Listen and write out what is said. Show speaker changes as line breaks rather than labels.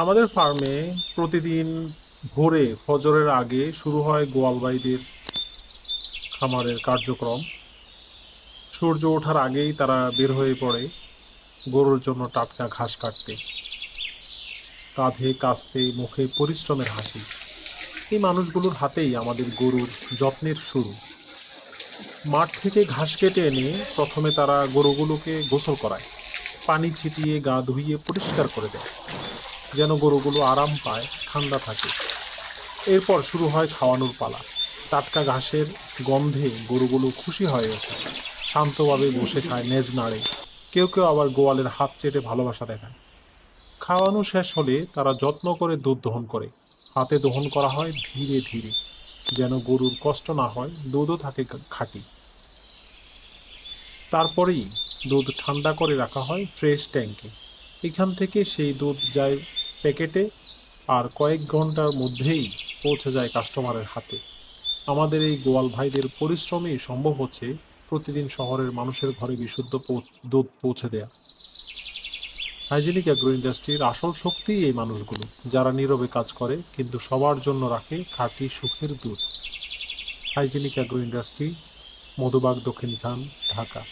আমাদের ফার্মে প্রতিদিন ভোরে ফজরের আগে শুরু হয় গোয়ালবাইদের খামারের কার্যক্রম। সূর্য ওঠার আগেই তারা বের হয়ে পড়ে গরুর জন্য টাটকা ঘাস কাটতে। কাঁধে কাস্তে, মুখে পরিশ্রমের হাসি। এই মানুষগুলোর হাতেই আমাদের গরুর যত্নের শুরু। মাঠ থেকে ঘাস কেটে এনে প্রথমে তারা গরুগুলোকে গোসল করায়, পানি ছিটিয়ে গা ধুইয়ে পরিষ্কার করে দেয়, যেন গরুগুলো আরাম পায়, ঠান্ডা থাকে। এরপর শুরু হয় খাওয়ানোর পালা। টাটকা ঘাসের গন্ধে গরুগুলো খুশি হয়ে ওঠে, শান্তভাবে বসে খায়, নেজ নাড়ে। কেউ কেউ আবার গোয়ালের হাত চেটে ভালোবাসা দেখায়। খাওয়ানো শেষ হলে তারা যত্ন করে দুধ দহন করে। হাতে দহন করা হয় ধীরে ধীরে, যেন গরুর কষ্ট না হয়, দুধও থাকে খাঁটি। তারপরেই দুধ ঠান্ডা করে রাখা হয় ফ্রেশ ট্যাঙ্কে। এখান থেকে সেই দুধ যায় প্যাকেটে, আর কয়েক ঘন্টার মধ্যেই পৌঁছে যায় কাস্টমারের হাতে। আমাদের এই গোয়াল ভাইদের পরিশ্রমেই সম্ভব হচ্ছে প্রতিদিন শহরের মানুষের ঘরে বিশুদ্ধ দুধ পৌঁছে দেয়া। হাইজেনিক অ্যাগ্রো ইন্ডাস্ট্রির আসল শক্তি এই মানুষগুলো, যারা নীরবে কাজ করে কিন্তু সবার জন্য রাখে খাঁটি সুখের দুধ। Hygienic agro industry, Madhubag, Dakshinkhan, Dhaka.